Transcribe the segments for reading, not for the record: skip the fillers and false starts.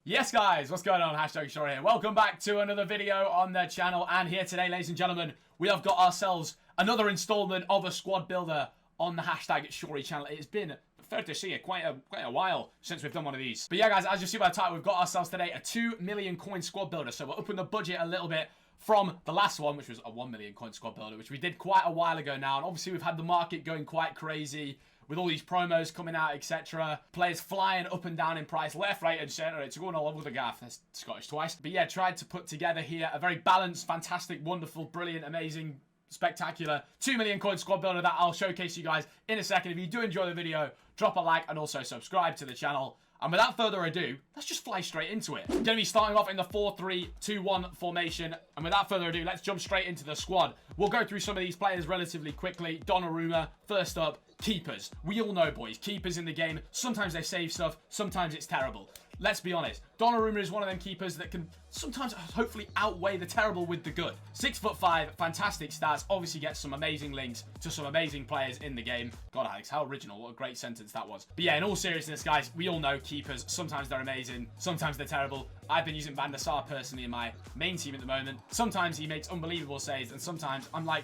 Yes guys, what's going on? Hashtag Short here. Welcome back to another video on the channel, and here today, ladies and gentlemen, we have got ourselves another installment of a squad builder on the Hashtag Shorty channel. It's been, fair to say, quite a while since we've done one of these. But yeah guys, as you see by the title, we've got ourselves today a 2 million coin squad builder. So we're upping the budget a little bit from the last one, which was a 1 million coin squad builder, which we did quite a while ago now. And obviously we've had the market going quite crazy with all these promos coming out, etc. Players flying up and down in price, left, right, and centre. It's going all over the gaff. That's Scottish twice. But yeah, tried to put together here a very balanced, fantastic, wonderful, brilliant, amazing, spectacular 2 million coin squad builder that I'll showcase you guys in a second. If you do enjoy the video, drop a like and also subscribe to the channel. And without further ado, let's just fly straight into it. Going to be starting off in the 4-3-2-1 formation. And without further ado, let's jump straight into the squad. We'll go through some of these players relatively quickly. Donnarumma, first up, keepers. We all know, boys, keepers in the game, sometimes they save stuff, sometimes it's terrible. Let's be honest, Donnarumma is one of them keepers that can sometimes hopefully outweigh the terrible with the good. 6'5", fantastic stats, obviously gets some amazing links to some amazing players in the game. God, Alex, how original, what a great sentence that was. But yeah, in all seriousness, guys, we all know keepers, sometimes they're amazing, sometimes they're terrible. I've been using Van der Sar personally in my main team at the moment. Sometimes he makes unbelievable saves, and sometimes I'm like,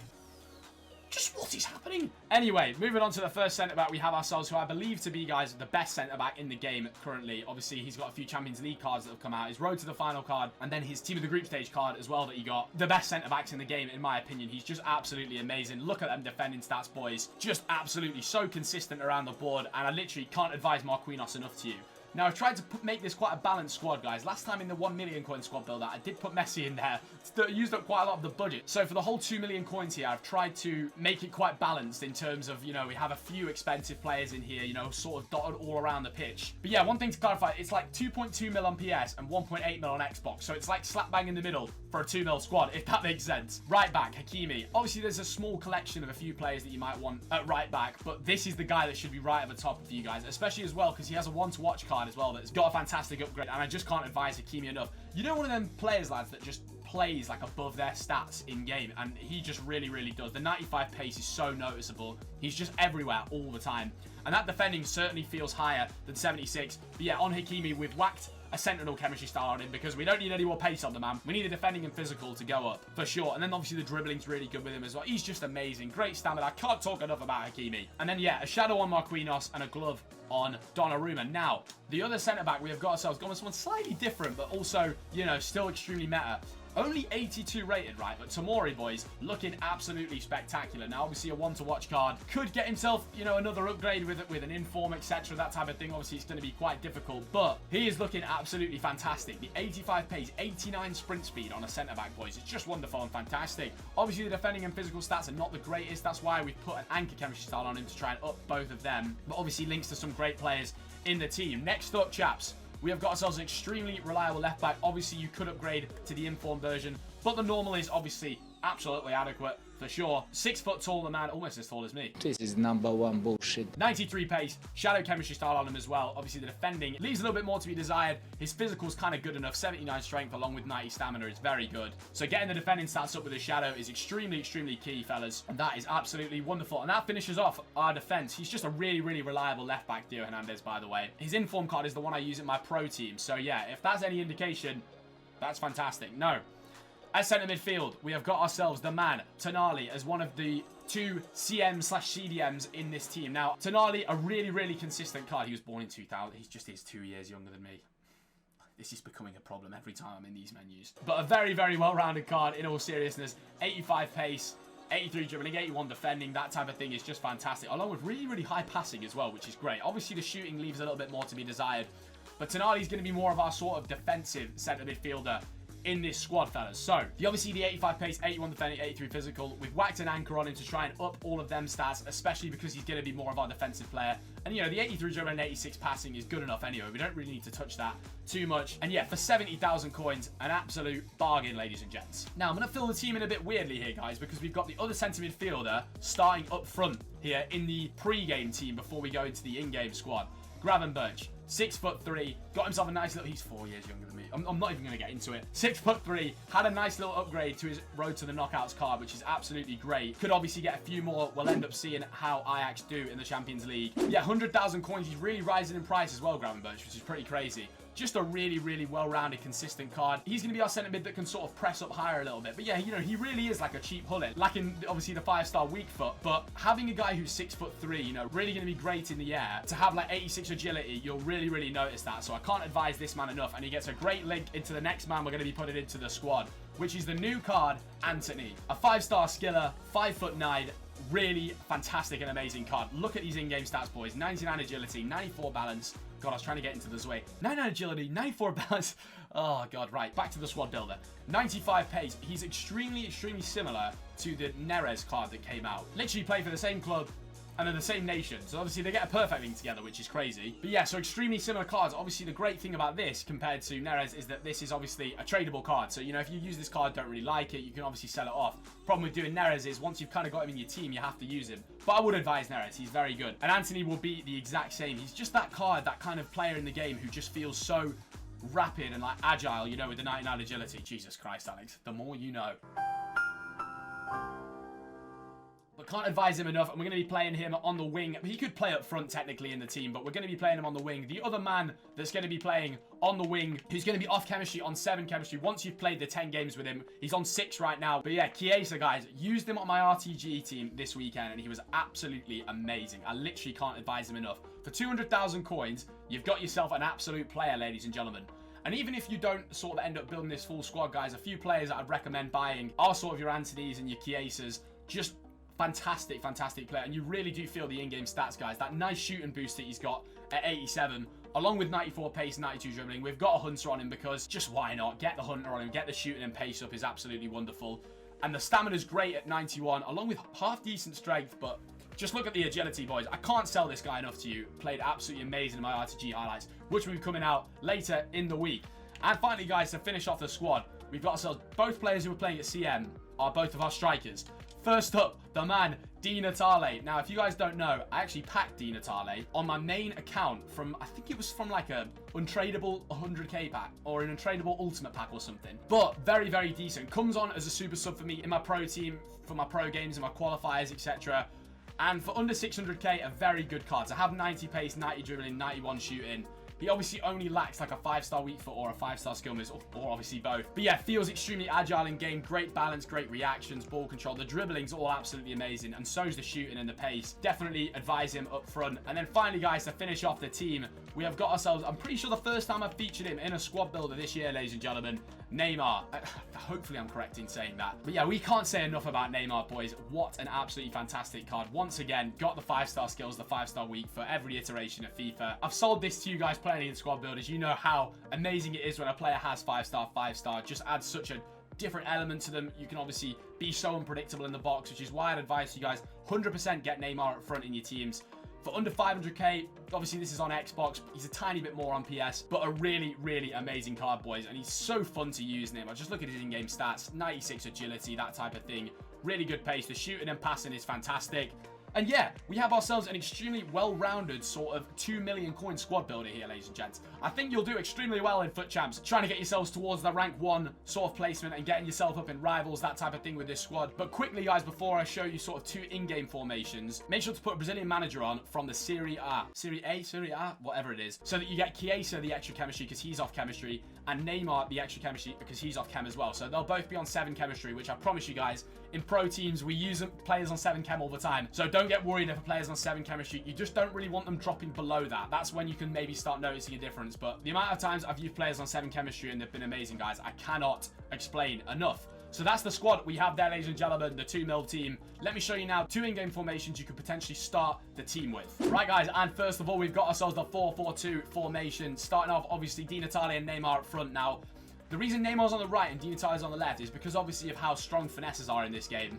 just what is happening? Anyway, moving on to the first centre-back, we have ourselves, who I believe to be, guys, the best centre-back in the game currently. Obviously, he's got a few Champions League cards that have come out. His road to the final card, and then his team of the group stage card as well that he got. The best centre-backs in the game, in my opinion. He's just absolutely amazing. Look at them defending stats, boys. Just absolutely so consistent around the board, and I literally can't advise Marquinhos enough to you. Now, I've tried to make this quite a balanced squad, guys. Last time in the 1 million coin squad builder, I did put Messi in there. Used up quite a lot of the budget. So for the whole 2 million coins here, I've tried to make it quite balanced in terms of, you know, we have a few expensive players in here, you know, sort of dotted all around the pitch. But yeah, one thing to clarify, it's like 2.2 mil on PS and 1.8 mil on Xbox. So it's like slap bang in the middle for a 2 mil squad, if that makes sense. Right back, Hakimi. Obviously, there's a small collection of a few players that you might want at right back, but this is the guy that should be right at the top of you guys, especially as well because he has a one-to-watch card as well that's got a fantastic upgrade, and I just can't advise Hakimi enough. You know, one of them players, lads, that just plays like above their stats in game, and he just really does. The 95 pace is so noticeable. He's just everywhere all the time, and that defending certainly feels higher than 76. But yeah, on Hakimi, we've whacked a sentinel chemistry style on him because we don't need any more pace on the man. We need the defending and physical to go up for sure. And then obviously the dribbling's really good with him as well. He's just amazing. Great stamina. I can't talk enough about Hakimi. And then yeah, a shadow on Marquinhos and a glove on Donnarumma. Now, the other centre-back we have got ourselves gone with someone slightly different, but also, you know, still extremely meta. Only 82 rated, right? But Tomori, boys, looking absolutely spectacular. Now, obviously, a one-to-watch card. Could get himself, you know, another upgrade with an inform, etc. That type of thing. Obviously, it's going to be quite difficult. But he is looking absolutely fantastic. The 85 pace, 89 sprint speed on a centre-back, boys. It's just wonderful and fantastic. Obviously, the defending and physical stats are not the greatest. That's why we've put an anchor chemistry style on him to try and up both of them. But obviously, links to some great players in the team. Next up, chaps, we have got ourselves an extremely reliable left back. Obviously, you could upgrade to the inform version, but the normal is obviously absolutely adequate for sure. 6 foot tall, the man, almost as tall as me. This is #1 bullshit. 93 pace, shadow chemistry style on him as well. Obviously, the defending leaves a little bit more to be desired. His physical's kind of good enough. 79 strength along with 90 stamina is very good. So getting the defending stats up with his shadow is extremely key, fellas. And that is absolutely wonderful. And that finishes off our defense. He's just a really reliable left back, Theo Hernandez, by the way. His inform card is the one I use in my pro team. So yeah, if that's any indication, that's fantastic. No. At centre midfield, we have got ourselves the man, Tonali, as one of the 2 CM/CDMs in this team. Now, Tonali, a really consistent card. He was born in 2000. He just is 2 years younger than me. This is becoming a problem every time I'm in these menus. But a very well-rounded card in all seriousness. 85 pace, 83 dribbling, 81 defending, that type of thing is just fantastic. Along with really high passing as well, which is great. Obviously, the shooting leaves a little bit more to be desired. But Tonali's going to be more of our sort of defensive centre midfielder in this squad, fellas. So, obviously the 85 pace, 81 defending, 83 physical. We've whacked an anchor on him to try and up all of them stats, especially because he's going to be more of our defensive player. And, you know, the 83 dribbling and 86 passing is good enough anyway. We don't really need to touch that too much. And yeah, for 70,000 coins, an absolute bargain, ladies and gents. Now, I'm going to fill the team in a bit weirdly here, guys, because we've got the other centre midfielder starting up front here in the pre-game team before we go into the in-game squad. Gravenberch, 6'3", got himself a nice little, he's 4 years younger than me. I'm not even going to get into it. 6'3", had a nice little upgrade to his road to the knockouts card, which is absolutely great. Could obviously get a few more. We'll end up seeing how Ajax do in the Champions League. Yeah, 100,000 coins. He's really rising in price as well, Gravenberch, which is pretty crazy. Just a really, really well-rounded, consistent card. He's going to be our centre mid that can sort of press up higher a little bit. But yeah, you know, he really is like a cheap hullet, lacking obviously the 5-star weak foot. But having a guy who's 6'3", you know, really going to be great in the air. To have like 86 agility, you'll really, really notice that. So I can't advise this man enough. And he gets a great link into the next man we're going to be putting into the squad, which is the new card, Anthony. A 5-star skiller, 5'9", really fantastic and amazing card. Look at these in-game stats, boys. 99 agility, 94 balance. God, I was trying to get into the Zway. 99 agility, 94 balance. Oh, God, right. Back to the squad builder. 95 pace. He's extremely, extremely similar to the Neres card that came out. Literally play for the same club and they're the same nation. So obviously they get a perfect link together, which is crazy. But yeah, so extremely similar cards. Obviously the great thing about this compared to Neres is that this is obviously a tradable card. So, you know, if you use this card, don't really like it, you can obviously sell it off. Problem with doing Neres is once you've kind of got him in your team, you have to use him. But I would advise Neres. He's very good. And Anthony will be the exact same. He's just that card, that kind of player in the game who just feels so rapid and like agile, you know, with the 99 agility. Jesus Christ, Alex. The more you know. But can't advise him enough, and we're going to be playing him on the wing. He could play up front technically in the team, but we're going to be playing him on the wing. The other man that's going to be playing on the wing, who's going to be off chemistry on 7 chemistry, once you've played the 10 games with him, he's on 6 right now. But yeah, Chiesa, guys, used him on my RTG team this weekend, and he was absolutely amazing. I literally can't advise him enough. For 200,000 coins, you've got yourself an absolute player, ladies and gentlemen. And even if you don't sort of end up building this full squad, guys, a few players that I'd recommend buying are sort of your Antonys and your Chiesas. Just fantastic, fantastic player. And you really do feel the in-game stats, guys. That nice shooting boost that he's got at 87, along with 94 pace, 92 dribbling. We've got a Hunter on him because just why not? Get the Hunter on him, get the shooting and pace up is absolutely wonderful. And the stamina's great at 91, along with half-decent strength, but just look at the agility, boys. I can't sell this guy enough to you. Played absolutely amazing in my RTG highlights, which will be coming out later in the week. And finally, guys, to finish off the squad, we've got ourselves both players who are playing at CM are both of our strikers. First up, the man, Di Natale. Now, if you guys don't know, I actually packed Di Natale on my main account from, I think it was from like a untradeable 100k pack or an untradeable ultimate pack or something. But very, very decent. Comes on as a super sub for me in my pro team, for my pro games and my qualifiers, etc. And for under 600k, a very good card. So have 90 pace, 90 dribbling, 91 shooting. He obviously only lacks like a 5-star weak foot or a 5-star skill miss, or obviously both. But yeah, feels extremely agile in game. Great balance, great reactions, ball control. The dribbling's all absolutely amazing, and so's the shooting and the pace. Definitely advise him up front. And then finally, guys, to finish off the team, we have got ourselves, I'm pretty sure the first time I've featured him in a squad builder this year, ladies and gentlemen, Neymar. Hopefully I'm correct in saying that. But yeah, we can't say enough about Neymar, boys. What an absolutely fantastic card. Once again, got the 5-star skills, the 5-star weak for every iteration of FIFA. I've sold this to you guys playing in squad builders. You know how amazing it is when a player has 5-star, 5-star. Just adds such a different element to them. You can obviously be so unpredictable in the box, which is why I'd advise you guys 100% get Neymar up front in your teams. For under 500k, obviously this is on Xbox, he's a tiny bit more on PS, but a really, really amazing card, boys. And he's so fun to use, Neymar. Just look at his in-game stats, 96 agility, that type of thing. Really good pace. The shooting and passing is fantastic. And yeah, we have ourselves an extremely well-rounded sort of 2 million coin squad builder here, ladies and gents. I think you'll do extremely well in FUT Champs, trying to get yourselves towards the rank 1 sort of placement and getting yourself up in rivals, that type of thing with this squad. But quickly, guys, before I show you sort of 2 in-game formations, make sure to put a Brazilian manager on from the Serie A, whatever it is, so that you get Chiesa the extra chemistry because he's off chemistry, and Neymar the extra chemistry because he's off chem as well. So they'll both be on 7 chemistry, which I promise you guys, in pro teams, we use players on 7 chem all the time. So don't get worried if a player's on 7 chemistry. You just don't really want them dropping below that. That's when you can maybe start noticing a difference. But the amount of times I've used players on 7 chemistry and they've been amazing, guys, I cannot explain enough. So that's the squad we have there, ladies and gentlemen, the 2 mil team. Let me show you now 2 in-game formations you could potentially start the team with. Right, guys, and first of all, we've got ourselves the 4-4-2 formation. Starting off, obviously, Di Natale and Neymar up front. Now, the reason Neymar's on the right and Di Natale's on the left is because, obviously, of how strong finesses are in this game.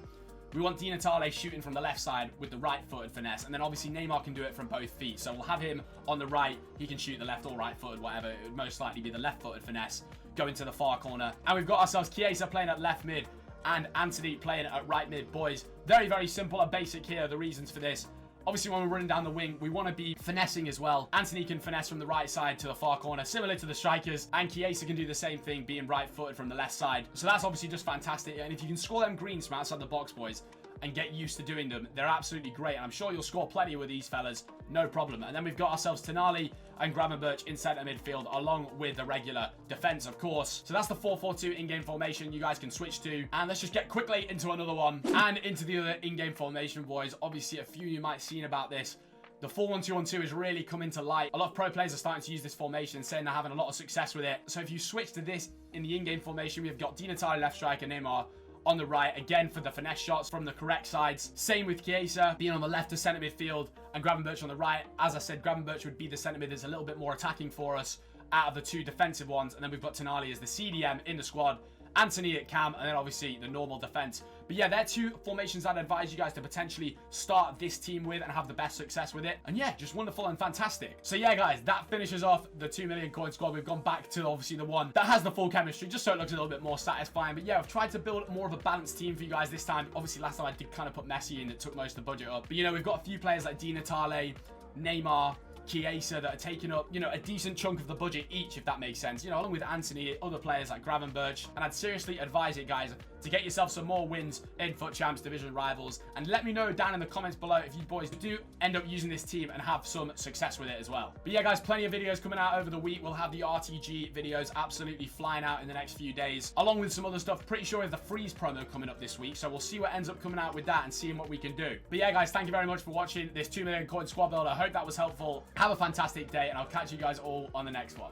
We want Di Natale shooting from the left side with the right-footed finesse, and then obviously Neymar can do it from both feet. So we'll have him on the right. He can shoot the left or right-footed, whatever. It would most likely be the left-footed finesse going to the far corner. And we've got ourselves Chiesa playing at left mid and Anthony playing at right mid, boys. Very, very simple and basic here, the reasons for this. Obviously, when we're running down the wing, we want to be finessing as well. Anthony can finesse from the right side to the far corner, similar to the strikers. And Chiesa can do the same thing, being right-footed from the left side. So that's obviously just fantastic. And if you can score them greens from outside the box, boys, and get used to doing them. They're absolutely great, and I'm sure you'll score plenty with these fellas, no problem. And then we've got ourselves Tonali and Gravenberch in centre midfield, along with the regular defence, of course. So that's the 4-4-2 in-game formation you guys can switch to. And let's just get quickly into another one and into the other in-game formation, boys. Obviously, a few of you might have seen about this. The 4-1-2-1-2 has really come into light. A lot of pro players are starting to use this formation and saying they're having a lot of success with it. So if you switch to this in the in-game formation, we've got Di Natale left striker, Neymar on the right, again for the finesse shots from the correct sides. Same with Chiesa being on the left of centre midfield and Gravenberch on the right. As I said, Gravenberch would be the centre mid that's a little bit more attacking for us out of the two defensive ones. And then we've got Tonali as the CDM in the squad, Anthony at cam, and then obviously the normal defense. But yeah, they're two formations I'd advise you guys to potentially start this team with and have the best success with it. And yeah, just wonderful and fantastic. So yeah, guys, that finishes off the 2 million coin squad. We've gone back to obviously the one that has the full chemistry, just so it looks a little bit more satisfying. But yeah, I've tried to build more of a balanced team for you guys this time. Obviously, last time I did kind of put Messi in that took most of the budget up. But you know, we've got a few players like Di Natale, Neymar, Chiesa that are taking up, you know, a decent chunk of the budget each, if that makes sense. You know, along with Anthony, other players like Gravenberch. And I'd seriously advise it, guys, to get yourself some more wins in FUT Champs division rivals. And let me know down in the comments below if you boys do end up using this team and have some success with it as well. But yeah, guys, plenty of videos coming out over the week. We'll have the RTG videos absolutely flying out in the next few days, along with some other stuff. Pretty sure we have the freeze promo coming up this week, so we'll see what ends up coming out with that and seeing what we can do. But yeah, guys, thank you very much for watching this 2 million coin squad build. I hope that was helpful. Have a fantastic day, and I'll catch you guys all on the next one.